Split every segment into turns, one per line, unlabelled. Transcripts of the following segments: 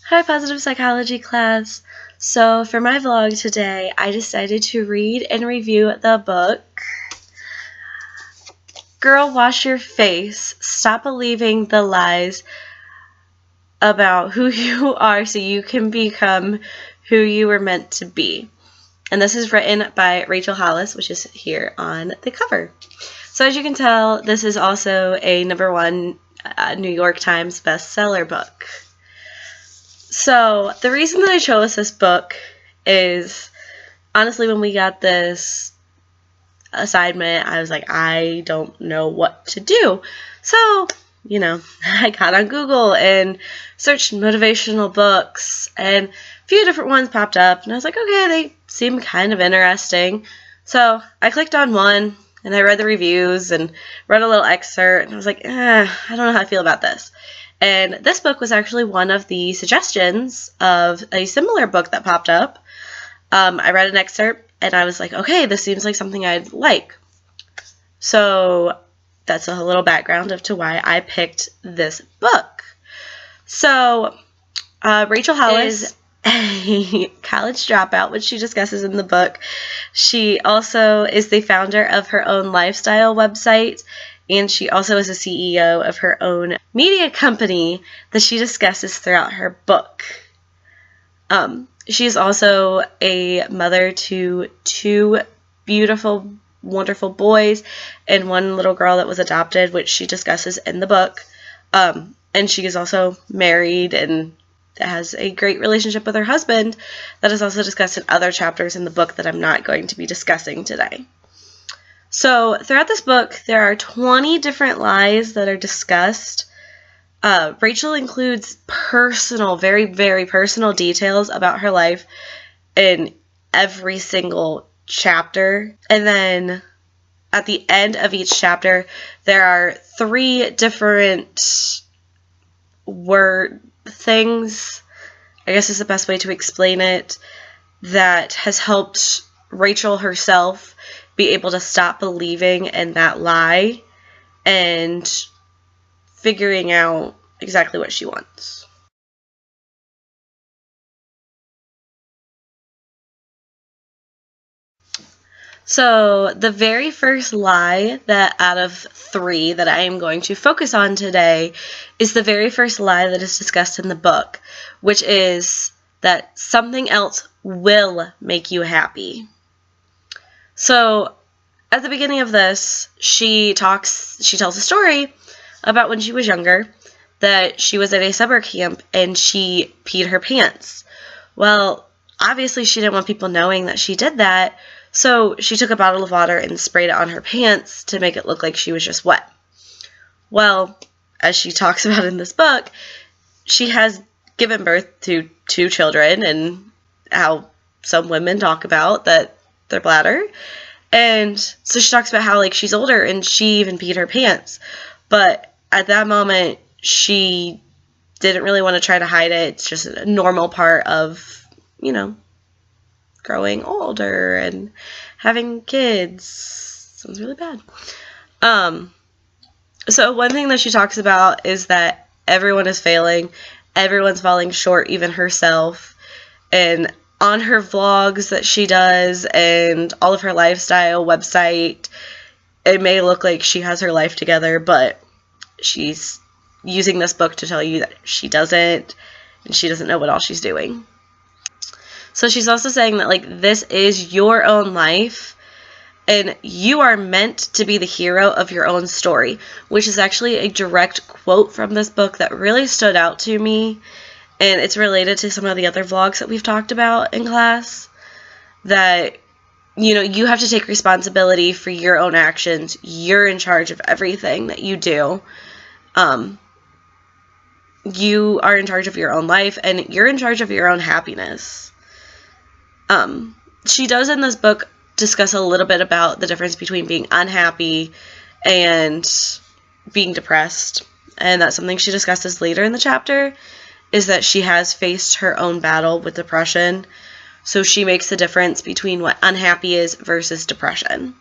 Hi, Positive Psychology class. So for my vlog today, I decided to read and review the book, Girl, Wash Your Face, Stop Believing the Lies About Who You Are So You Can Become Who You Were Meant to Be. And this is written by Rachel Hollis, which is here on the cover. So as you can tell, this is also a #1 New York Times bestseller book. So the reason that I chose this book is, honestly, when we got this assignment, I was like, I don't know what to do. So, I got on Google and searched motivational books, and a few different ones popped up, and I was like, okay, they seem kind of interesting. So I clicked on one, and I read the reviews and read a little excerpt, and I was like, I don't know how I feel about this. And this book was actually one of the suggestions of a similar book that popped up. I read an excerpt, and I was like, okay, this seems like something I'd like. So that's a little background as to why I picked this book. So Rachel Hollis is a college dropout, which she discusses in the book. She also is the founder of her own lifestyle website, and she also is a CEO of her own media company that she discusses throughout her book. She's also a mother to 2 beautiful, wonderful boys and 1 little girl that was adopted, which she discusses in the book. And she is also married and has a great relationship with her husband that is also discussed in other chapters in the book that I'm not going to be discussing today. So throughout this book, there are 20 different lies that are discussed. Rachel includes personal, very, very personal details about her life in every single chapter. And then at the end of each chapter, there are 3 different word things, I guess is the best way to explain it, that has helped Rachel herself be able to stop believing in that lie and figuring out exactly what she wants. So the very first lie that out of 3 that I am going to focus on today is the very first lie that is discussed in the book, which is that something else will make you happy. So at the beginning of this, she tells a story about when she was younger, that she was at a summer camp and she peed her pants. Well, obviously she didn't want people knowing that she did that, so she took a bottle of water and sprayed it on her pants to make it look like she was just wet. Well, as she talks about in this book, she has given birth to 2 children, and how some women talk about that their bladder. And so she talks about how, like, she's older and she even peed her pants. But at that moment, she didn't really want to try to hide it. It's just a normal part of, growing older and having kids. Sounds really bad. So one thing that she talks about is that everyone is failing. Everyone's falling short, even herself. And on her vlogs that she does and all of her lifestyle website, it may look like she has her life together, but she's using this book to tell you that she doesn't, and she doesn't know what all she's doing. So she's also saying that, like, this is your own life, and you are meant to be the hero of your own story, which is actually a direct quote from this book that really stood out to me. And it's related to some of the other vlogs that we've talked about in class, that, you have to take responsibility for your own actions. You're in charge of everything that you do. You are in charge of your own life, and you're in charge of your own happiness. She does in this book discuss a little bit about the difference between being unhappy and being depressed. And that's something she discusses later in the chapter, is that she has faced her own battle with depression. So she makes the difference between what unhappy is versus depression.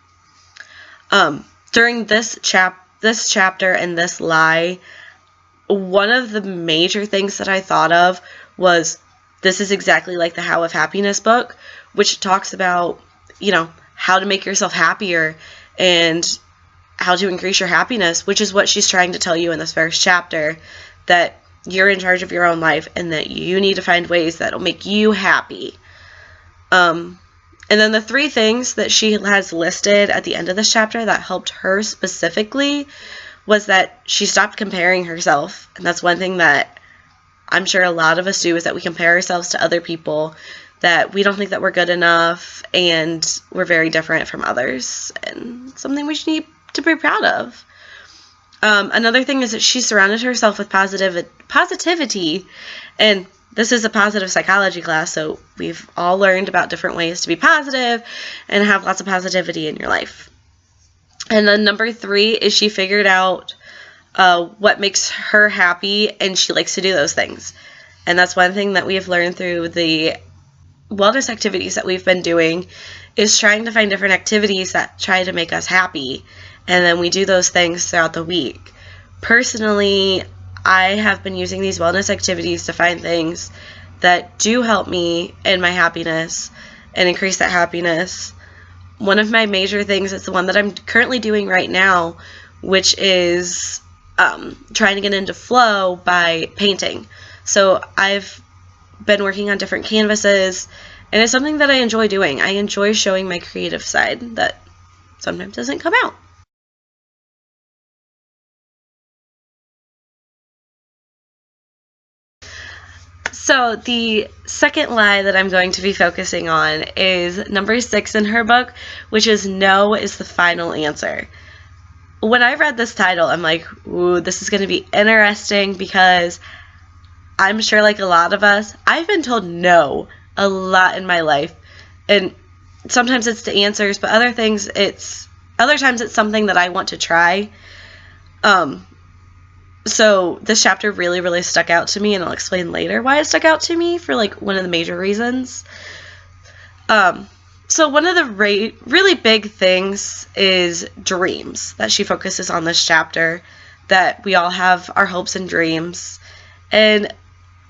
During this chapter and this lie, one of the major things that I thought of was this is exactly like the How of Happiness book, which talks about, how to make yourself happier and how to increase your happiness, which is what she's trying to tell you in this first chapter, that you're in charge of your own life and that you need to find ways that will make you happy. And then the 3 things that she has listed at the end of this chapter that helped her specifically was that she stopped comparing herself. And that's one thing that I'm sure a lot of us do, is that we compare ourselves to other people, that we don't think that we're good enough and we're very different from others, and something we should need to be proud of. Another thing is that she surrounded herself with positivity, and this is a positive psychology class, so we've all learned about different ways to be positive and have lots of positivity in your life. And then number 3 is she figured out what makes her happy, and she likes to do those things. And that's one thing that we have learned through the wellness activities that we've been doing, is trying to find different activities that try to make us happy. And then we do those things throughout the week. Personally, I have been using these wellness activities to find things that do help me in my happiness and increase that happiness. One of my major things is the one that I'm currently doing right now, which is trying to get into flow by painting. So I've been working on different canvases, and it's something that I enjoy doing. I enjoy showing my creative side that sometimes doesn't come out. So the second lie that I'm going to be focusing on is number 6 in her book, which is no is the final answer. When I read this title, I'm like, ooh, this is going to be interesting, because I'm sure, like a lot of us, I've been told no a lot in my life. And sometimes it's the answers, but other times it's something that I want to try. So this chapter really, really stuck out to me, and I'll explain later why it stuck out to me for like one of the major reasons. So one of the really big things is dreams that she focuses on this chapter, that we all have our hopes and dreams. And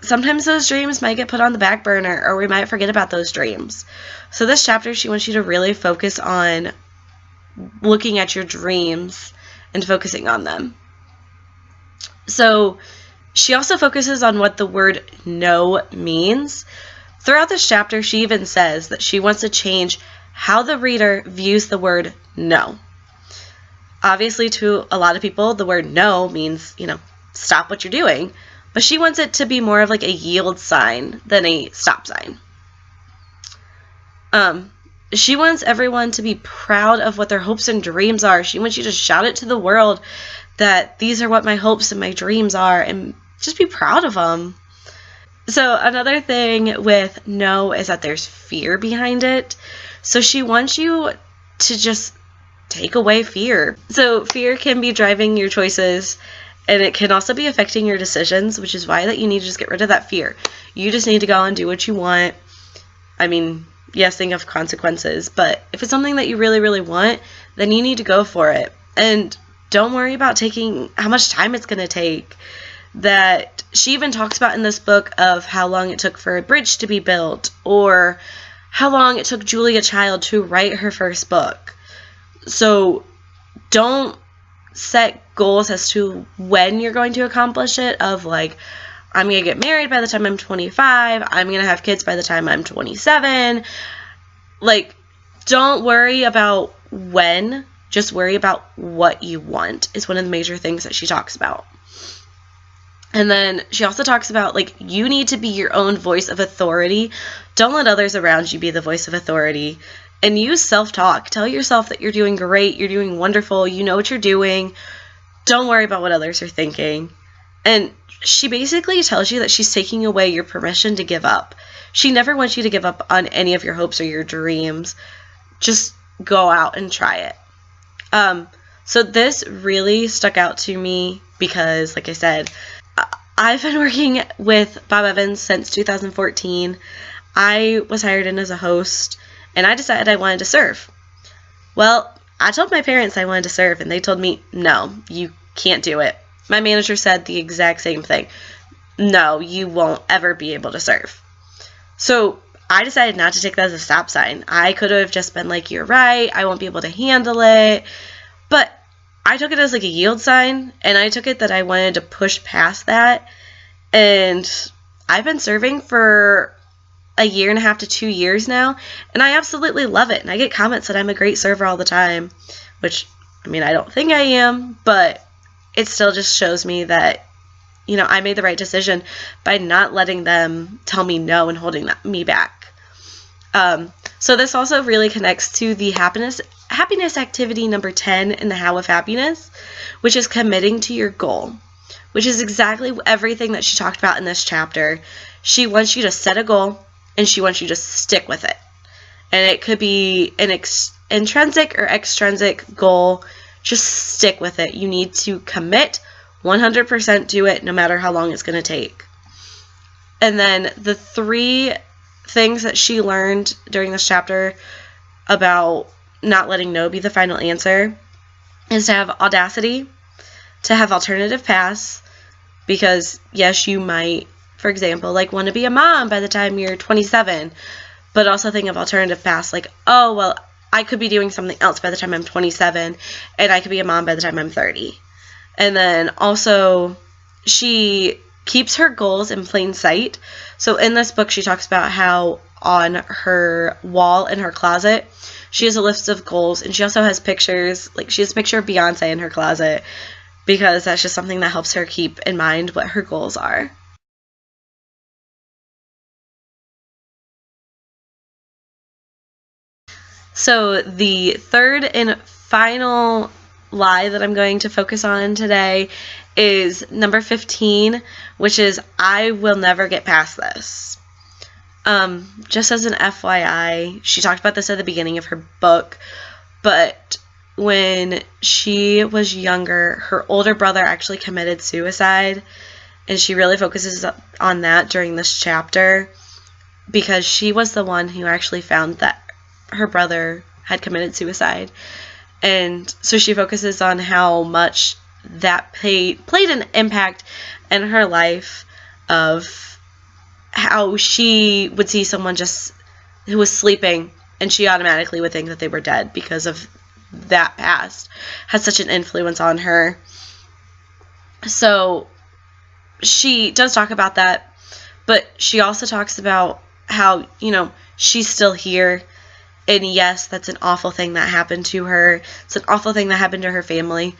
sometimes those dreams might get put on the back burner, or we might forget about those dreams. So this chapter, she wants you to really focus on looking at your dreams and focusing on them. So she also focuses on what the word no means. Throughout this chapter, she even says that she wants to change how the reader views the word no. Obviously, to a lot of people, the word no means, stop what you're doing. But she wants it to be more of like a yield sign than a stop sign. She wants everyone to be proud of what their hopes and dreams are. She wants you to shout it to the world that these are what my hopes and my dreams are, and just be proud of them. So another thing with no is that there's fear behind it. So she wants you to just take away fear. So fear can be driving your choices, and it can also be affecting your decisions, which is why that you need to just get rid of that fear. You just need to go and do what you want. I mean, yes, think of consequences, but if it's something that you really, really want, then you need to go for it. And don't worry about taking how much time it's going to take. That she even talks about in this book of how long it took for a bridge to be built, or how long it took Julia Child to write her first book. So don't set goals as to when you're going to accomplish it, of like, I'm going to get married by the time I'm 25, I'm going to have kids by the time I'm 27. Like, don't worry about when, just worry about what you want, is one of the major things that she talks about. And then she also talks about, like, you need to be your own voice of authority. Don't let others around you be the voice of authority. And use self-talk. Tell yourself that you're doing great, you're doing wonderful, you know what you're doing. Don't worry about what others are thinking. And she basically tells you that she's taking away your permission to give up. She never wants you to give up on any of your hopes or your dreams. Just go out and try it. So this really stuck out to me because, like I said, I've been working with Bob Evans since 2014. I was hired in as a host, and I decided I wanted to serve. Well, I told my parents I wanted to serve, and they told me, no, you can't do it. My manager said the exact same thing. no, you won't ever be able to serve. So I decided not to take that as a stop sign. I could have just been like, you're right, I won't be able to handle it. But I took it as like a yield sign, and I took it that I wanted to push past that. And I've been serving for a year and a half to 2 years now, and I absolutely love it. And I get comments that I'm a great server all the time, which, I mean, I don't think I am, but it still just shows me that, you know, I made the right decision by not letting them tell me no and holding me back. So this also really connects to the happiness activity number 10 in the How of Happiness, which is committing to your goal, which is exactly everything that she talked about in this chapter. She wants you to set a goal, and she wants you to stick with it. And it could be an intrinsic or extrinsic goal. Just stick with it. You need to commit 100% to it, no matter how long it's going to take. And then the 3 things that she learned during this chapter about not letting no be the final answer is to have audacity, to have alternative paths, because yes, you might, for example, like want to be a mom by the time you're 27, but also think of alternative paths like, oh, well, I could be doing something else by the time I'm 27, and I could be a mom by the time I'm 30. And then also, she keeps her goals in plain sight. So in this book, she talks about how on her wall in her closet, she has a list of goals, and she also has pictures, like she has a picture of Beyonce in her closet, because that's just something that helps her keep in mind what her goals are. So the third and final lie that I'm going to focus on today is number 15, which is, I will never get past this. Just as an FYI, she talked about this at the beginning of her book, but when she was younger, her older brother actually committed suicide, and she really focuses on that during this chapter, because she was the one who actually found that her brother had committed suicide. And so she focuses on how much that played an impact in her life, of how she would see someone just who was sleeping, and she automatically would think that they were dead because of that past had such an influence on her. So she does talk about that, but she also talks about how, you know, she's still here. And yes, that's an awful thing that happened to her. It's an awful thing that happened to her family.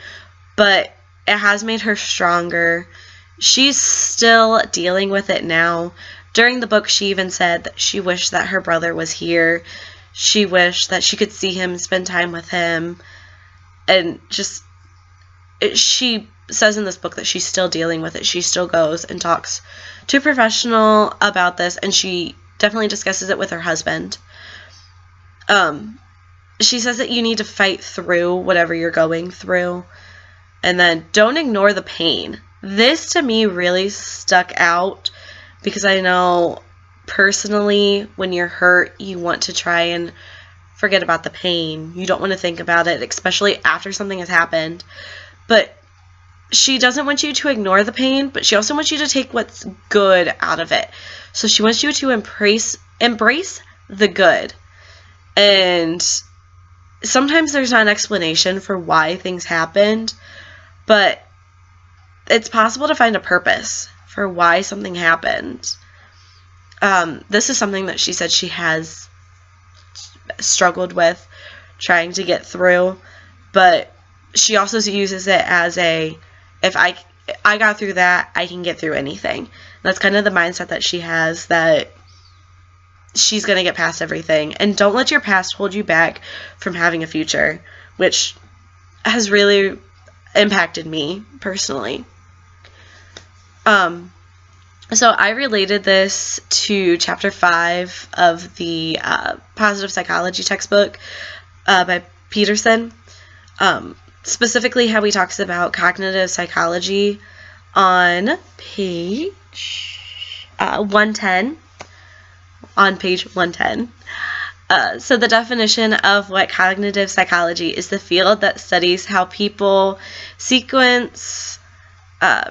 But it has made her stronger. She's still dealing with it now. During the book, she even said that she wished that her brother was here. She wished that she could see him, spend time with him. And just, she says in this book that she's still dealing with it. She still goes and talks to a professional about this. And she definitely discusses it with her husband. She says that you need to fight through whatever you're going through, and then don't ignore the pain. This to me really stuck out, because I know personally when you're hurt, you want to try and forget about the pain. You don't want to think about it, especially after something has happened. But she doesn't want you to ignore the pain, but she also wants you to take what's good out of it. So she wants you to embrace the good. And sometimes there's not an explanation for why things happened, but it's possible to find a purpose for why something happened. This is something that she said she has struggled with trying to get through, but she also uses it as if I got through that, I can get through anything. That's kind of the mindset that she has, that she's going to get past everything. And don't let your past hold you back from having a future, which has really impacted me personally. So I related this to chapter 5 of the Positive Psychology textbook by Peterson. Specifically how he talks about cognitive psychology on page 110. On page 110. So the definition of what cognitive psychology is the field that studies how people sequence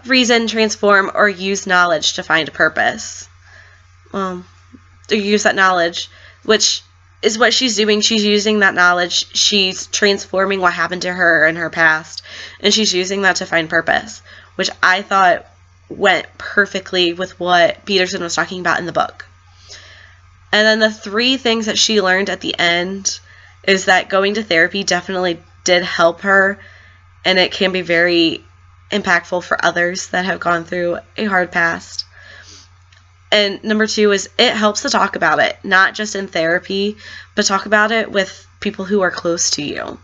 reason, transform, or use knowledge to find a purpose. Well, to use that knowledge, which is what she's doing. She's using that knowledge. She's transforming what happened to her in her past, and she's using that to find purpose, which I thought went perfectly with what Peterson was talking about in the book. And then the 3 things that she learned at the end is that going to therapy definitely did help her, and it can be very impactful for others that have gone through a hard past. And number 2 is it helps to talk about it, not just in therapy, but talk about it with people who are close to you,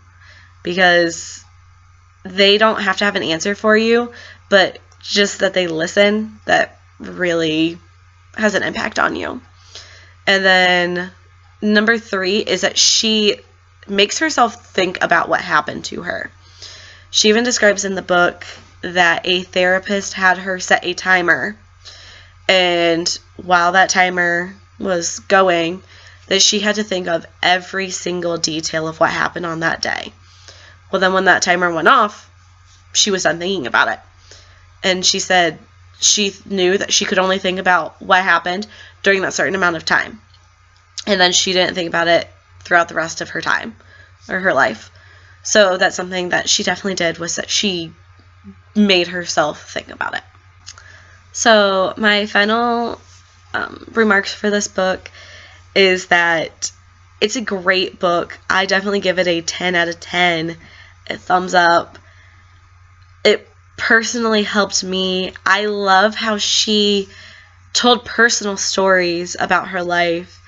because they don't have to have an answer for you, but just that they listen, that really has an impact on you. And then number 3 is that she makes herself think about what happened to her. She even describes in the book that a therapist had her set a timer, and while that timer was going, that she had to think of every single detail of what happened on that day. Well, then when that timer went off, she was done thinking about it. And she said she knew that she could only think about what happened during that certain amount of time. And then she didn't think about it throughout the rest of her time or her life. So that's something that she definitely did, was that she made herself think about it. So my final remarks for this book is that it's a great book. I definitely give it a 10 out of 10, a thumbs up. It personally helped me. I love how she told personal stories about her life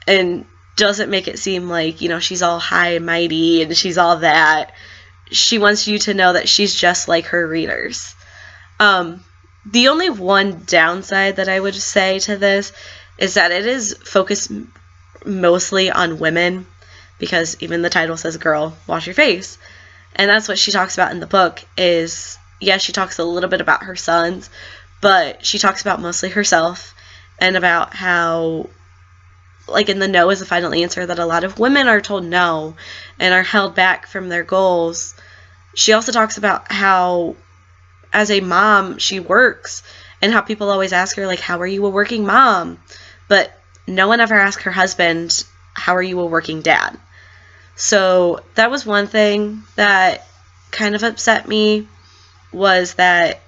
and doesn't make it seem like, she's all high and mighty and she's all that. She wants you to know that she's just like her readers. The only one downside that I would say to this is that it is focused mostly on women, because even the title says, "Girl, wash your face." And that's what she talks about in the book is, yes, she talks a little bit about her sons, but she talks about mostly herself and about how, like in the no is the final answer, that a lot of women are told no and are held back from their goals. She also talks about how, as a mom, she works, and how people always ask her, like, how are you a working mom? But no one ever asked her husband, how are you a working dad? So that was one thing that kind of upset me, was that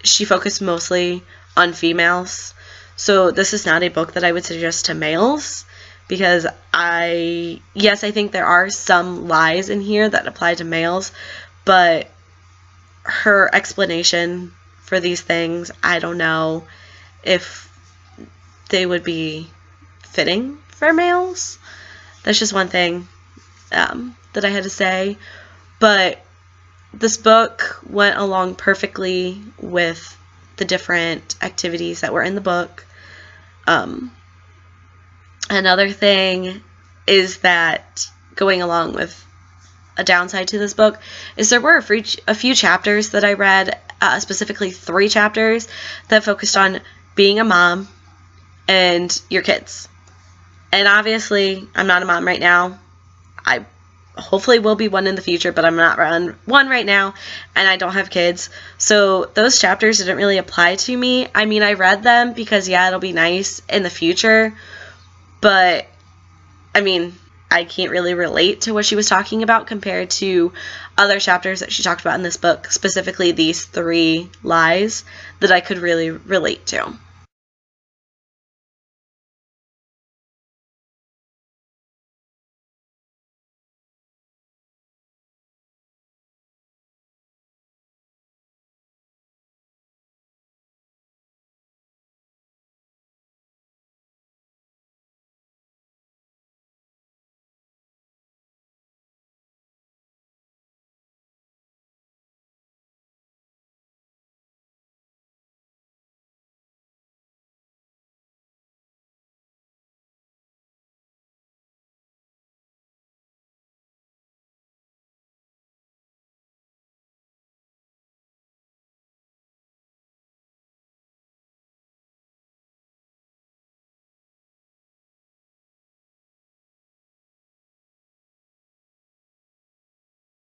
she focused mostly on females. So this is not a book that I would suggest to males, because I think there are some lies in here that apply to males, but her explanation for these things, I don't know if they would be fitting for males. That's just one thing that I had to say. But this book went along perfectly with the different activities that were in the book. Another thing is that, going along with a downside to this book, is there were a few chapters that I read, specifically 3 chapters, that focused on being a mom and your kids. And obviously, I'm not a mom right now. I hopefully will be one in the future, but I'm not one right now, and I don't have kids. So those chapters didn't really apply to me. I mean, I read them because, yeah, it'll be nice in the future, but, I mean, I can't really relate to what she was talking about compared to other chapters that she talked about in this book, specifically these 3 lies that I could really relate to.